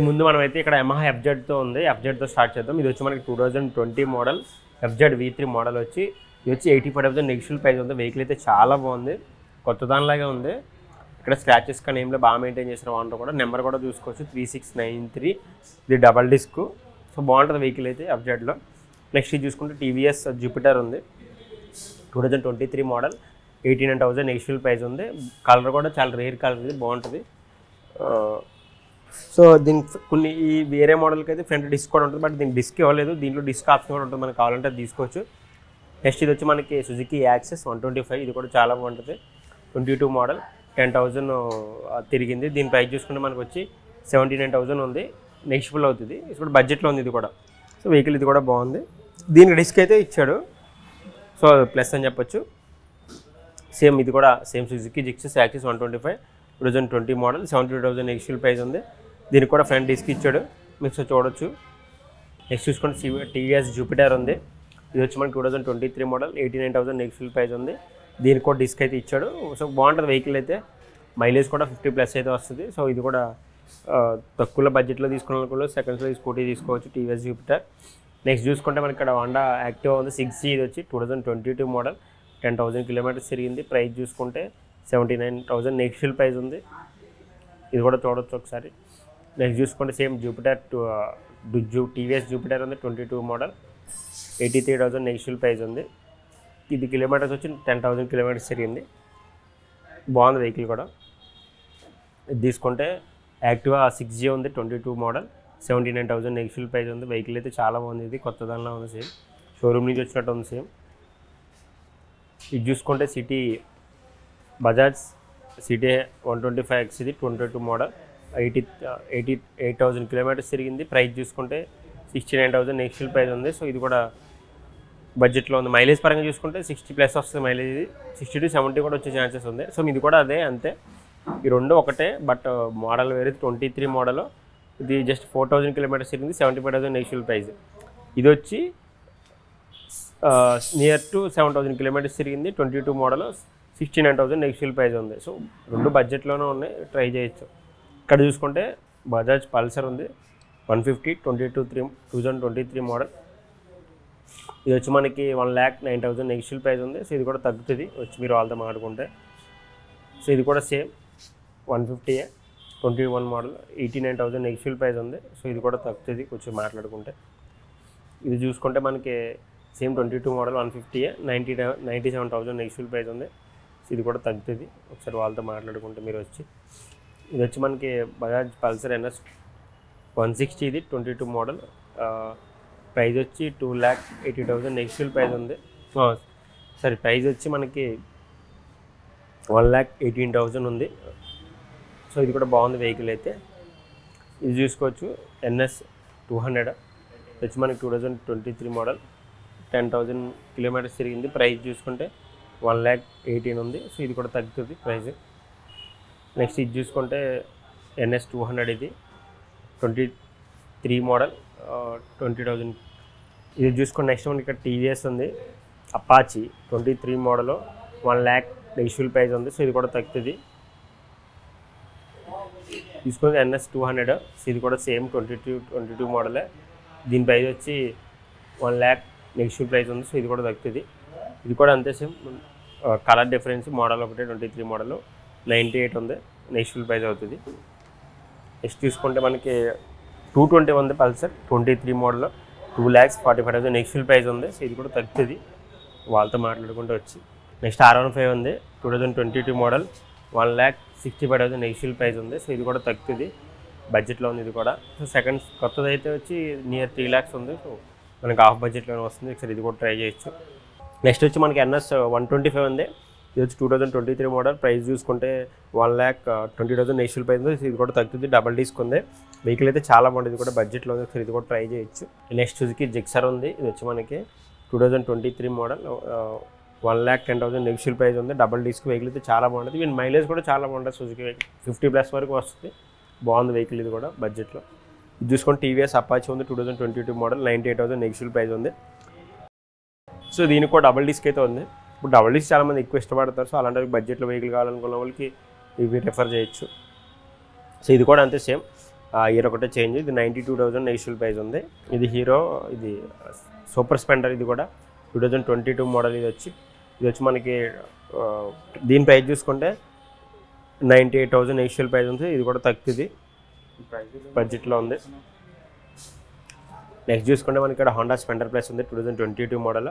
ముందు మనమైతే ఇక్కడ యమహా ఎఫ్జెడ్తో ఉంది, ఎఫ్జెడ్తో స్టార్ట్ చేద్దాం. ఇది వచ్చి మనకి 2020 మోడల్ ఎఫ్జెడ్ V3 మోడల్ వచ్చి ఇది వచ్చి 85,000 నెగిషియల్ ప్రైస్ ఉంది. వెహికల్ అయితే చాలా బాగుంది, కొత్త దానిలాగే ఉంది. ఇక్కడ స్క్రాచెస్ కానీ ఏం బాగా మెయింటైన్ చేసిన వాటర్ కూడా. నెంబర్ కూడా చూసుకోవచ్చు 3693. ఇది డబల్ డిస్క్. సో బాగుంటుంది వెహికల్ అయితే ఎఫ్జెడ్లో. నెక్స్ట్ ఇది చూసుకుంటే టీవీఎస్ జూపిటర్ ఉంది, 2023 మోడల్ 89,000 నెగిషియల్ ప్రైస్ ఉంది. కలర్ కూడా చాలా రేర్ కలర్, ఇది బాగుంటుంది. సో దీనికి కొన్ని ఈ వేరే మోడల్కి అయితే ఫ్రంట్ డిస్క్ కూడా ఉంటుంది, బట్ దీనికి డిస్క్ ఇవ్వలేదు. దీంట్లో డిస్క్ ఆప్షన్ కూడా ఉంటుంది, మనకు కావాలంటే అది తీసుకోవచ్చు. నెక్స్ట్ ఇది వచ్చి మనకి సుజుకి యాక్సెస్ 125. ఇది కూడా చాలా బాగుంటుంది, 22 మోడల్ 10,000 తిరిగింది. దీని ప్రైస్ చూసుకుంటే మనకు వచ్చి 79,000 ఉంది, నెగిషియబుల్ అవుతుంది. ఇది కూడా బడ్జెట్లో ఉంది ఇది కూడా. సో వెహికల్ ఇది కూడా బాగుంది. దీనికి డిస్క్ అయితే ఇచ్చాడు, సో ప్లస్ అని చెప్పొచ్చు. సేమ్ ఇది కూడా సేమ్ సుజుకి జిక్సెస్ యాక్సెస్ 125 2020 మోడల్ 72,000 నెగిషియల్ ప్రైస్ ఉంది. దీనికి కూడా ఫ్రంట్ డిస్క్ ఇచ్చాడు, మీకు చూడొచ్చు. నెక్స్ట్ చూసుకుంటే టీవీఎస్ జూపిటర్ ఉంది. ఇది వచ్చి మనకి 2023 మోడల్ 89,000 నెగిషియల్ ప్రైస్ ఉంది. దీనికి కూడా డిస్క్ అయితే ఇచ్చాడు. సో బాగుంటుంది వెహికల్ అయితే, మైలేజ్ కూడా 50+ అయితే వస్తుంది. సో ఇది కూడా తక్కువ బడ్జెట్లో తీసుకున్న సెకండ్స్లో స్కూటీ తీసుకోవచ్చు, టీవీఎస్ జూపిటర్. నెక్స్ట్ చూసుకుంటే మనకి ఇక్కడ హోండా యాక్టివా ఉంది 6G. ఇది వచ్చి 2022 మోడల్ 10,000 కిలోమీటర్స్ తిరిగింది. ప్రైస్ చూసుకుంటే 79,000 నెగిషియల్ ప్రైస్ ఉంది. ఇది కూడా చూడొచ్చు ఒకసారి. నెక్స్ట్ చూసుకుంటే సేమ్ జూపిటర్ టీవీఎస్ జూపిటర్ ఉంది 22 మోడల్ 83,000 నెగిషియల్ ప్రైస్ ఉంది. ఇది కిలోమీటర్స్ వచ్చి 10,000 కిలోమీటర్స్ తిరిగింది. బాగుంది వెహికల్ కూడా. ఇది తీసుకుంటే యాక్టివా 6G ఉంది 22 మోడల్ 79,000 నెగిషియల్ ప్రైస్ ఉంది. వెహికల్ అయితే చాలా బాగుంది, ఇది కొత్త దానిలో ఉంది, సేమ్ షోరూమ్ నుంచి వచ్చినట్టు ఉంది సేమ్. ఇది చూసుకుంటే సిటీ బజాజ్ సిటీ 125X. ఇది 22 మోడల్ 88,000 కిలోమీటర్స్ తిరిగింది. ప్రైస్ చూసుకుంటే 69,000 నెగిషియల్ ప్రైస్ ఉంది. సో ఇది కూడా బడ్జెట్లో ఉంది. మైలేజ్ పరంగా చూసుకుంటే 60+ వస్తుంది మైలేజ్. ఇది 60 to 70 కూడా వచ్చే ఛాన్సెస్ ఉంది. సో ఇది కూడా అదే, అంతే. ఈ రెండు ఒకటే, బట్ మోడల్ వేరే. 23 మోడల్ ఇది జస్ట్ 4,000 కిలోమీటర్స్ తిరిగింది, 75,000 నెగిషియల్ ప్రైస్. ఇది వచ్చి నియర్ టు 7,000 కిలోమీటర్స్ తిరిగింది. 22 మోడల్ 69,000 నెగిషియల్ ప్రైస్ ఉంది. సో రెండు బడ్జెట్లోనే ఉన్నాయి, ట్రై చేయొచ్చు. ఇక్కడ చూసుకుంటే బజాజ్ పల్సర్ ఉంది 150 2023 మోడల్. ఇది వచ్చి మనకి 1,09,000 నెగిషియల్ ప్రైస్ ఉంది. సో ఇది కూడా తగ్గుతుంది వచ్చి మీరు వాళ్ళతో మాట్లాడుకుంటే. సో ఇది కూడా సేమ్ 150 21 మోడల్ 89,000 నెగిషియల్ ప్రైస్ ఉంది. సో ఇది కూడా తగ్గుతుంది కొంచెం మాట్లాడుకుంటే. ఇది చూసుకుంటే మనకి సేమ్ 22 మోడల్ 150 97,000 నెగిషియల్ ప్రైస్ ఉంది. సో ఇది కూడా తగ్గుతుంది, ఒకసారి వాళ్ళతో మాట్లాడుకుంటే మీరు వచ్చి. ఇది వచ్చి మనకి బజాజ్ పల్సర్ NS 160. ఇది 22 మోడల్ ప్రైస్ వచ్చి 2,80,000 నెగిషియల్ ప్రైస్ ఉంది. సరే ప్రైస్ వచ్చి మనకి 1,18,000 ఉంది. సో ఇది కూడా బాగుంది వెహికల్ అయితే. ఇది చూసుకోవచ్చు NS 200 వచ్చి మనకి 2023 మోడల్ 10,000 కిలోమీటర్స్ తిరిగింది. ప్రైస్ చూసుకుంటే 1,18,000 ఉంది. సో ఇది కూడా తగ్గుతుంది ప్రైస్. నెక్స్ట్ ఇది చూసుకుంటే NS 200. ఇది 23 మోడల్ 20,000. ఇది చూసుకుంటే నెక్స్ట్ మనకి ఇక్కడ టీవీఎస్ ఉంది అపాచీ 23 మోడల్ 1,00,000 నెగిషియల్ ప్రైస్ ఉంది. సో ఇది కూడా తగ్గుతుంది. తీసుకుంటే NS 200. సో ఇది కూడా సేమ్ 22 మోడలే. దీని ప్రైస్ వచ్చి 1,00,000 నెగిషియల్ ప్రైస్ ఉంది. సో ఇది కూడా తగ్గుతుంది. ఇది కూడా అంతే సేమ్, కలర్ డిఫరెన్స్. మోడల్ ఒకటే 23 మోడల్ 98 ఉంది, నెగిషియల్ ప్రైస్ అవుతుంది. నెక్స్ట్ చూసుకుంటే మనకి 220 ఉంది పల్సర్ 23 మోడల్ 2,45,000 నెగిషియల్ ప్రైస్ ఉంది. సో ఇది కూడా తగ్గుతుంది వాళ్ళతో మాట్లాడుకుంటూ వచ్చి. నెక్స్ట్ R15 ఉంది 2022 మోడల్ 1,65,000 నెగిషియల్ ప్రైస్ ఉంది. సో ఇది కూడా తగ్గుతుంది, బడ్జెట్లో ఉంది ఇది కూడా. సో సెకండ్ కొత్తది అయితే వచ్చి నియర్ 3 lakhs ఉంది. సో మనకి హాఫ్ బడ్జెట్లోనే వస్తుంది, ఒకసారి ఇది కూడా ట్రై చేయొచ్చు. నెక్స్ట్ వచ్చి మనకి NS 125 ఉంది. ఇది వచ్చి 2023 మోడల్. ప్రైస్ చూసుకుంటే 1,20,000 నెగిషియల్ ప్రైస్ ఉంది. ఇది కూడా తగ్గుతుంది, డబల్ డిస్క్ ఉంది. వెహికల్ అయితే చాలా బాగుంటుంది, ఇది కూడా బడ్జెట్లో ఉంది, ఒకసారి ఇది కూడా ట్రై చేయొచ్చు. నెక్స్ట్ సుజుకి జిక్సర్ ఉంది. ఇది వచ్చి మనకి 2023 మోడల్ 1,10,000 నెగిషియల్ ప్రైస్ ఉంది. డబల్ డిస్క్ వెహికల్ అయితే చాలా బాగుంటుంది. ఈవెన్ మైలేజ్ కూడా చాలా బాగుంటుంది. సుజుకి వెహికల్ 50+ వరకు వస్తుంది, బాగుంది వెహికల్ ఇది కూడా బడ్జెట్లో. ఇది చూసుకుంటే టీవీఎస్ అపాచీ ఉంది 2022 మోడల్ 98,000 నెగిషియల్ ప్రైస్ ఉంది. సో దీనికి కూడా డబల్ డిస్క్ అయితే ఉంది. ఇప్పుడు డబల్ డిస్క్ చాలామంది ఎక్కువ ఇష్టపడతారు. సో అలాంటి బడ్జెట్లో వెహికల్ కావాలనుకున్న వాళ్ళకి ఇవి రిఫర్ చేయొచ్చు. సో ఇది కూడా అంతే సేమ్ ఇయర్ ఒకటే చేంజ్. ఇది 92,000 నెగిషియల్ ప్రైస్ ఉంది. ఇది హీరో, ఇది సూపర్ స్పెండర్. ఇది కూడా 2022 మోడల్. ఇది వచ్చి మనకి దీని ప్రైస్ చూసుకుంటే 98,000 నెగిషియల్ ప్రైస్ ఉంది. ఇది కూడా తక్కువది, బడ్జెట్లో ఉంది. నెక్స్ట్ చూసుకుంటే మనకి ఇక్కడ హోండా స్పెండర్ ప్లస్ ఉంది. 2022 మోడల్,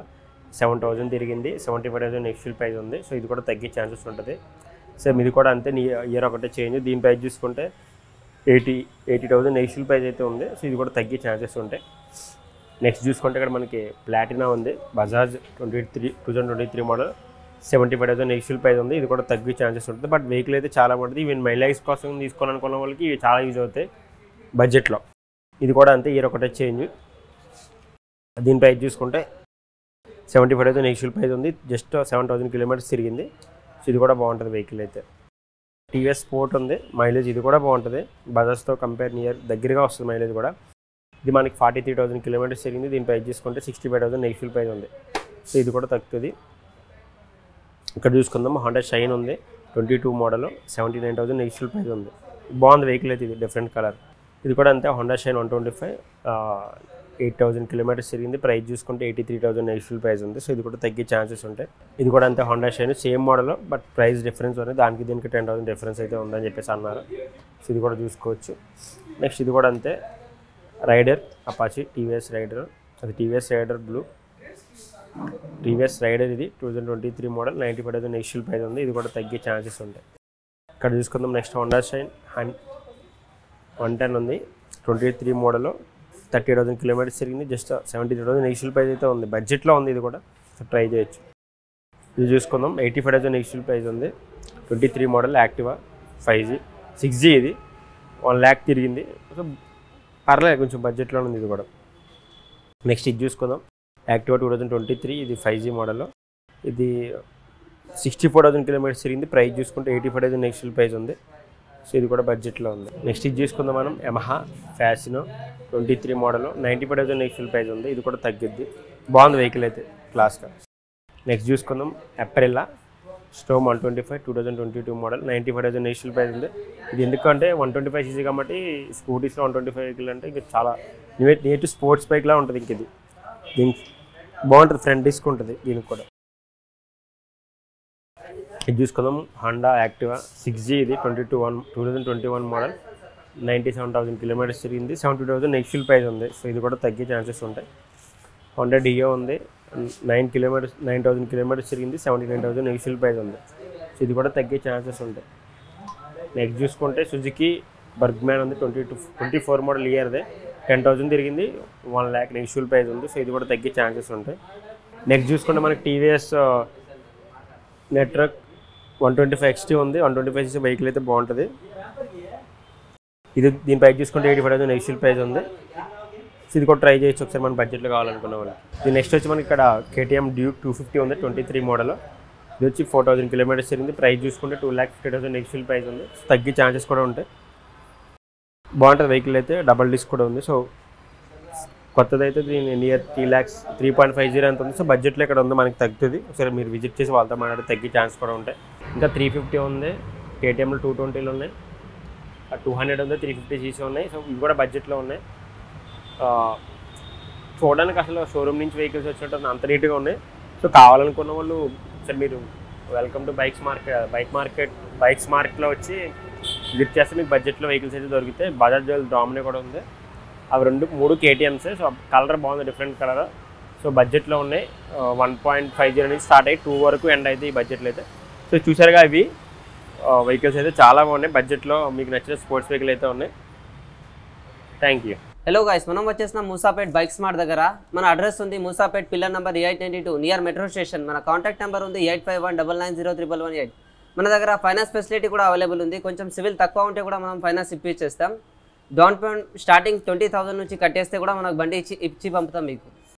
7,000 తిరిగింది. 75,000 నెగిషియల్ ప్రైస్ ఉంది. సో ఇది కూడా తగ్గే ఛాన్సెస్ ఉంటుంది. సేమ్ ఇది కూడా అంతే, ఇయర్ ఒకటే చేంజ్. దీని ప్రైస్ చూసుకుంటే 80,000 నెగిషియల్ ప్రైస్ అయితే ఉంది. సో ఇది కూడా తగ్గే ఛాన్సెస్ ఉంటాయి. నెక్స్ట్ చూసుకుంటే ఇక్కడ మనకి ప్లాటినా ఉంది, బజాజ్ 2023 మోడల్, 75,000 నెగిషియల్ ప్రైస్ ఉంది. ఇది కూడా తగ్గే ఛాన్సెస్ ఉంటుంది. బట్ వెహికల్ అయితే చాలా బాగుంటుంది. ఈవెన్ మైలేజ్ కోసం తీసుకోవాలనుకున్న వాళ్ళకి ఇవి చాలా యూజ్ అవుతాయి బడ్జెట్లో. ఇది కూడా అంతే, ఇయర్ ఒకటే చేంజ్. దీని ప్రైస్ చూసుకుంటే 75,000 నెగిషియల్ ప్రైస్ ఉంది. జస్ట్ 7,000 కిలోమీటర్స్ తిరిగింది. సో ఇది కూడా బాగుంటుంది వెహికల్ అయితే. టీవీఎస్ స్పోర్ట్ ఉంది, మైలేజ్ ఇది కూడా బాగుంటుంది. బజాజ్తో కంపేర్ దగ్గరగా వస్తుంది మైలేజ్ కూడా. ఇది మనకి 43,000 కిలోమీటర్స్ తిరిగింది. దీని ప్రైస్ చూసుకుంటే 65,000 నెగిషియల్ ప్రైస్ ఉంది. సో ఇది కూడా తగ్గుతుంది. ఇక్కడ చూసుకుందాం, హోండా షైన్ ఉంది, 22 మోడల్, 79,000 నెగిషియల్ ప్రైస్ ఉంది. బాగుంది వెహికల్ అయితే. ఇది డిఫరెంట్ కలర్. ఇది కూడా అంతే, హోండా షైన్ 125, 8,000 కిలోమీటర్స్ తిరిగింది. ప్రైస్ చూసుకుంటే 83,000 నెగిషియల్ ప్రైస్ ఉంది. సో ఇది కూడా తగ్గే ఛాన్సెస్ ఉంటాయి. ఇది కూడా అంతే, Honda shine same model, but price difference ఉంది. దానికి దీనికి 10,000 డిఫరెన్స్ అయితే ఉందని చెప్పేసి అన్నారు. సో ఇది కూడా చూసుకోవచ్చు. నెక్స్ట్ ఇది కూడా అంతే, రైడర్ అపాచీ, టీవీఎస్ రైడర్. అది TVS Raider blue, TVS Raider. ఇది 2023 మోడల్, 95,000 నెగిషియల్ ప్రైస్ ఉంది. ఇది కూడా తగ్గే ఛాన్సెస్ ఉంటాయి. ఇక్కడ చూసుకుందాం, నెక్స్ట్ హోండా షైన్ 110 ఉంది, 23 మోడల్, 30,000 కిలోమీటర్స్ తిరిగింది. జస్ట్ 73,000 నెగిషియల్ ప్రైస్ అయితే ఉంది. బడ్జెట్లో ఉంది. ఇది కూడా ట్రై చేయొచ్చు. ఇది చూసుకుందాం, 85,000 నెగిషియల్ ప్రైస్ ఉంది. 23 మోడల్, యాక్టివా 5G 6G. ఇది 1 lakh తిరిగింది. సో పర్లేదు, కొంచెం బడ్జెట్లో ఉంది ఇది కూడా. నెక్స్ట్ ఇది చూసుకుందాం, యాక్టివా 2023, ఇది 5G మోడల్. ఇది 64,000 కిలోమీటర్స్ తిరిగింది. ప్రైస్ చూసుకుంటే 85,000 నెగిషియల్ ప్రైస్ ఉంది. సో ఇది కూడా బడ్జెట్లో ఉంది. నెక్స్ట్ ఇది చూసుకుందాం మనం, యమహా ఫ్యాసినో 23 మోడల్, 95,000 నెగిషియల్ ప్రైస్ ఉంది. ఇది కూడా తగ్గిద్ది. బాగుంది వెహికల్ అయితే, క్లాస్గా. నెక్స్ట్ చూసుకుందాం, అప్రిల్లా స్టోమ్ 125, 2022 మోడల్, 95,000 నెగిషియల్ ప్రైస్ ఉంది. ఇది ఎందుకంటే 125 cc కాబట్టి స్కూటీస్లో 125 వెహికల్ అంటే ఇంకా చాలా నియర్ టు స్పోర్ట్స్ బైక్లా ఉంటుంది. ఇంక ఇది దీనికి బాగుంటుంది, ఫ్రంట్ డిస్క్ ఉంటుంది దీనికి కూడా. ఇది చూసుకుందాం, హోండా యాక్టివా 6G. ఇది 2021 మోడల్, 97,000 కిలోమీటర్స్ తిరిగింది. 70,000 నెగిషియల్ ప్రైస్ ఉంది. సో ఇది కూడా తగ్గే ఛాన్సెస్ ఉంటాయి. హోండా డియో ఉంది, 9,000 కిలోమీటర్స్ తిరిగింది. 79,000 నెగిషియల్ ప్రైస్ ఉంది. సో ఇది కూడా తగ్గే ఛాన్సెస్ ఉంటాయి. నెక్స్ట్ చూసుకుంటే సుజుకి బర్గ్మ్యాన్ ఉంది, 24 మోడల్ ఇయర్దే, 10,000 తిరిగింది. 1 lakh నెగిషియల్ ప్రైస్ ఉంది. సో ఇది కూడా తగ్గే ఛాన్సెస్ ఉంటాయి. నెక్స్ట్ చూసుకుంటే మనకి టీవీఎస్ నెట్వర్క్ 125 XT ఉంది, 125 cc వెహికల్ అయితే బాగుంటుంది. దీని ప్రైస్ చూసుకుంటే 85,000 నెగిషియల్ ప్రైస్ ఉంది. సో ఇది కూడా ట్రై చేయొచ్చు ఒకసారి మన బడ్జెట్లో కావాలనుకున్న వాళ్ళు. ఇది నెక్స్ట్ వచ్చి మనకి ఇక్కడ KTM డ్యూక్ 250 ఉంది, 23 మోడల్. ఇది వచ్చి 4,000 కిలోమీటర్స్ తిరిగింది. ప్రైస్ చూసుకుంటే 2,50,000 నెగిషియల్ ప్రైస్ ఉంది. తగ్గే ఛాన్సెస్ కూడా ఉంటాయి. బాగుంటుంది వెహికల్ అయితే, డబల్ డిస్క్ కూడా ఉంది. సో కొత్తదైతే దీని నియర్ 3,50,000 ఎంత ఉంది. సో బడ్జెట్లో ఇక్కడ ఉంది, మనకి తగ్గుతుంది. ఒకసారి మీరు విజిట్ చేసి వాళ్ళతో మాట్లాడితే తగ్గే ఛాన్స్ కూడా ఉంటాయి. ఇంకా 350 ఉంది, KTMలో 220 ఉన్నాయి, 200 ఉంది, 350 cc ఉన్నాయి. సో ఇవి కూడా బడ్జెట్లో ఉన్నాయి. చూడడానికి అసలు షోరూమ్ నుంచి వెహికల్స్ వచ్చినట్టు అంత నీట్గా ఉన్నాయి. సో కావాలనుకున్న వాళ్ళు సార్ మీరు వెల్కమ్ టు బైక్స్ మార్కెట్లో వచ్చి విజిట్ చేస్తే మీకు బడ్జెట్లో వెహికల్స్ అయితే దొరికితే. బజాజ్ డామినే కూడా ఉంది, అవి 3 KTMs. సో కలర్ బాగుంది, డిఫరెంట్ కలర్. సో బడ్జెట్లో ఉన్నాయి. 1.50 నుంచి స్టార్ట్ అయ్యి 2 వరకు ఎండ్ అయితే ఈ బడ్జెట్లో అయితే. సో చూసారుగా ఇవి వెహికల్స్ అయితే చాలా బాగున్నాయి. బడ్జెట్లో మీకు నచ్చిన స్పోర్ట్స్ వెహికల్ అయితే ఉన్నాయి. Thank you. హలో గైస్, మనం వచ్చేసిన మూసాపేట్ బైక్ స్మార్ట్ దగ్గర. మన అడ్రస్ ఉంది Moosapet, pillar number 892, near metro station. మన కాంటాక్ట్ నెంబర్ ఉంది 8519903118. మన దగ్గర ఫైనాన్స్ ఫెసిలిటీ కూడా అవైలబుల్ ఉంది. కొంచెం సివిల్ తక్కువ ఉంటే కూడా మనం ఫైనాన్స్ ఇప్పించేస్తాం. డౌన్ పేమెంట్ స్టార్టింగ్ 20,000 నుంచి కట్టేస్తే కూడా మనకు బండి ఇచ్చి పంపుతాం మీకు.